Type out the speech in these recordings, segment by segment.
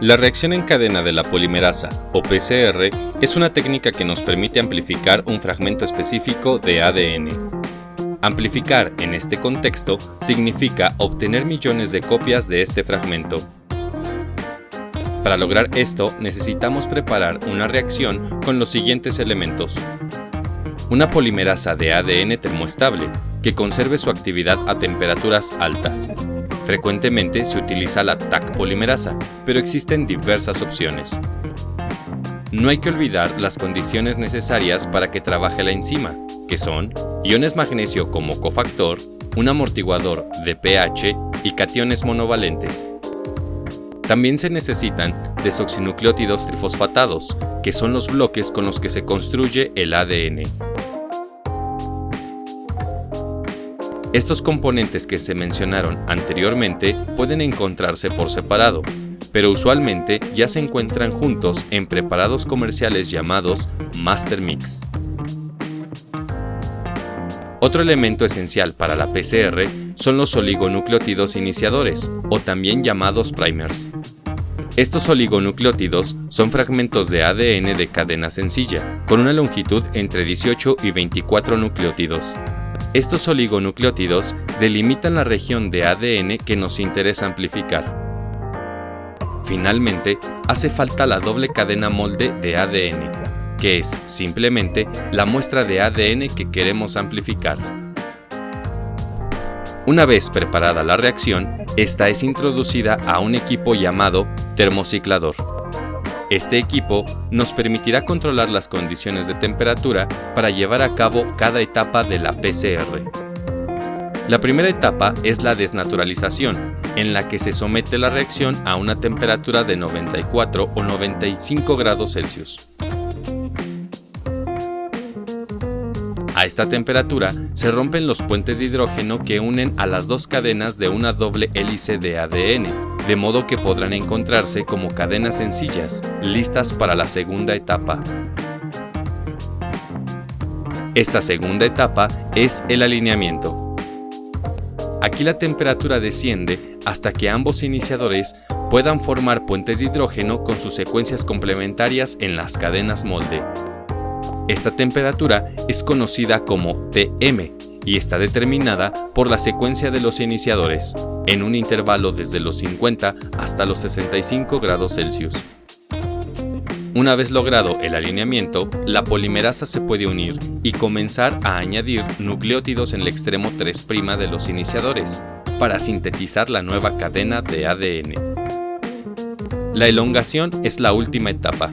La reacción en cadena de la polimerasa, o PCR, es una técnica que nos permite amplificar un fragmento específico de ADN. Amplificar en este contexto significa obtener millones de copias de este fragmento. Para lograr esto necesitamos preparar una reacción con los siguientes elementos. Una polimerasa de ADN termoestable, que conserve su actividad a temperaturas altas. Frecuentemente se utiliza la Taq polimerasa, pero existen diversas opciones. No hay que olvidar las condiciones necesarias para que trabaje la enzima, que son iones magnesio como cofactor, un amortiguador de pH y cationes monovalentes. También se necesitan desoxinucleótidos trifosfatados, que son los bloques con los que se construye el ADN. Estos componentes que se mencionaron anteriormente pueden encontrarse por separado, pero usualmente ya se encuentran juntos en preparados comerciales llamados Master Mix. Otro elemento esencial para la PCR son los oligonucleótidos iniciadores, o también llamados primers. Estos oligonucleótidos son fragmentos de ADN de cadena sencilla, con una longitud entre 18 y 24 nucleótidos. Estos oligonucleótidos delimitan la región de ADN que nos interesa amplificar. Finalmente, hace falta la doble cadena molde de ADN, que es simplemente la muestra de ADN que queremos amplificar. Una vez preparada la reacción, esta es introducida a un equipo llamado termociclador. Este equipo nos permitirá controlar las condiciones de temperatura para llevar a cabo cada etapa de la PCR. La primera etapa es la desnaturalización, en la que se somete la reacción a una temperatura de 94 o 95 grados Celsius. A esta temperatura se rompen los puentes de hidrógeno que unen a las dos cadenas de una doble hélice de ADN, de modo que podrán encontrarse como cadenas sencillas, listas para la segunda etapa. Esta segunda etapa es el alineamiento. Aquí la temperatura desciende hasta que ambos iniciadores puedan formar puentes de hidrógeno con sus secuencias complementarias en las cadenas molde. Esta temperatura es conocida como Tm y está determinada por la secuencia de los iniciadores, en un intervalo desde los 50 hasta los 65 grados Celsius. Una vez logrado el alineamiento, la polimerasa se puede unir y comenzar a añadir nucleótidos en el extremo 3' de los iniciadores, para sintetizar la nueva cadena de ADN. La elongación es la última etapa.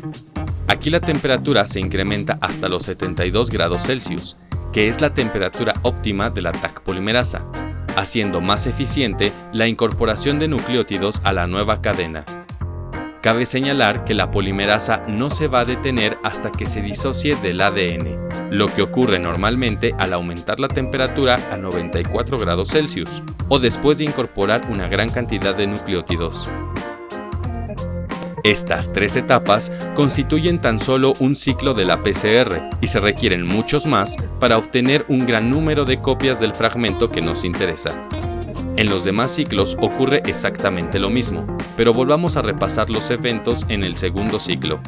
Aquí la temperatura se incrementa hasta los 72 grados Celsius, que es la temperatura óptima de la Taq polimerasa, haciendo más eficiente la incorporación de nucleótidos a la nueva cadena. Cabe señalar que la polimerasa no se va a detener hasta que se disocie del ADN, lo que ocurre normalmente al aumentar la temperatura a 94 grados Celsius, o después de incorporar una gran cantidad de nucleótidos. Estas tres etapas constituyen tan solo un ciclo de la PCR y se requieren muchos más para obtener un gran número de copias del fragmento que nos interesa. En los demás ciclos ocurre exactamente lo mismo, pero volvamos a repasar los eventos en el segundo ciclo.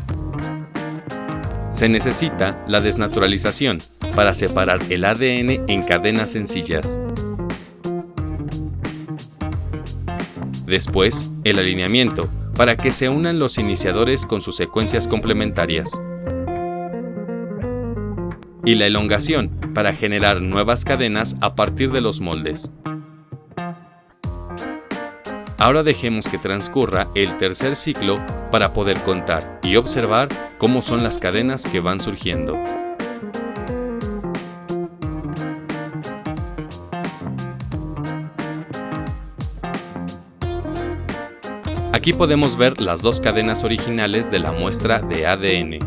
Se necesita la desnaturalización para separar el ADN en cadenas sencillas. Después, el alineamiento, para que se unan los iniciadores con sus secuencias complementarias. Y la elongación, para generar nuevas cadenas a partir de los moldes. Ahora dejemos que transcurra el tercer ciclo para poder contar y observar cómo son las cadenas que van surgiendo. Aquí podemos ver las dos cadenas originales de la muestra de ADN.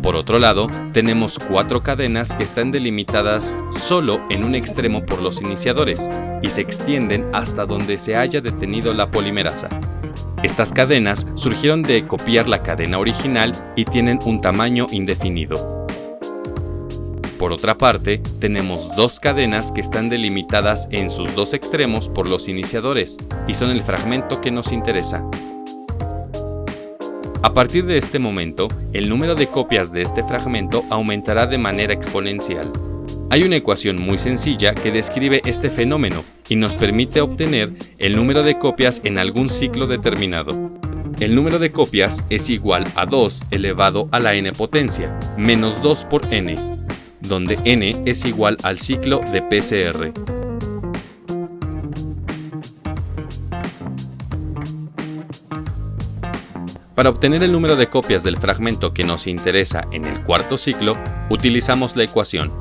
Por otro lado, tenemos 4 cadenas que están delimitadas solo en un extremo por los iniciadores y se extienden hasta donde se haya detenido la polimerasa. Estas cadenas surgieron de copiar la cadena original y tienen un tamaño indefinido. Por otra parte, tenemos dos cadenas que están delimitadas en sus dos extremos por los iniciadores, y son el fragmento que nos interesa. A partir de este momento, el número de copias de este fragmento aumentará de manera exponencial. Hay una ecuación muy sencilla que describe este fenómeno y nos permite obtener el número de copias en algún ciclo determinado. El número de copias es igual a 2 elevado a la n potencia, menos 2 por n, donde n es igual al ciclo de PCR. Para obtener el número de copias del fragmento que nos interesa en el cuarto ciclo, utilizamos la ecuación.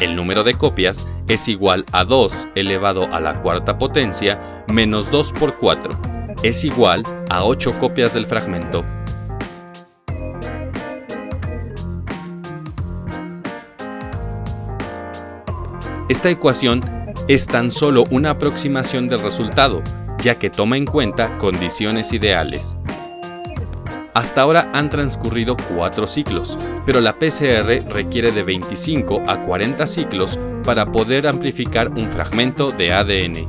El número de copias es igual a 2 elevado a la cuarta potencia menos 2 por 4. Es igual a 8 copias del fragmento. Esta ecuación es tan solo una aproximación del resultado, ya que toma en cuenta condiciones ideales. Hasta ahora han transcurrido 4 ciclos, pero la PCR requiere de 25 a 40 ciclos para poder amplificar un fragmento de ADN.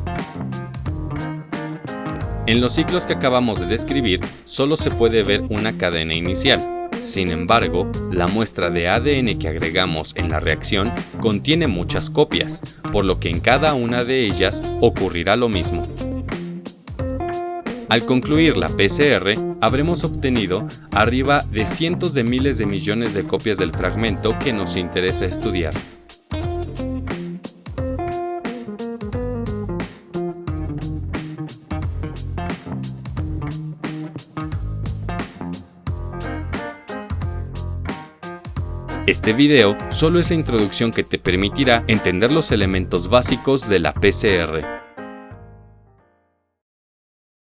En los ciclos que acabamos de describir, solo se puede ver una cadena inicial. Sin embargo, la muestra de ADN que agregamos en la reacción contiene muchas copias, por lo que en cada una de ellas ocurrirá lo mismo. Al concluir la PCR, habremos obtenido arriba de cientos de miles de millones de copias del fragmento que nos interesa estudiar. Este video solo es la introducción que te permitirá entender los elementos básicos de la PCR.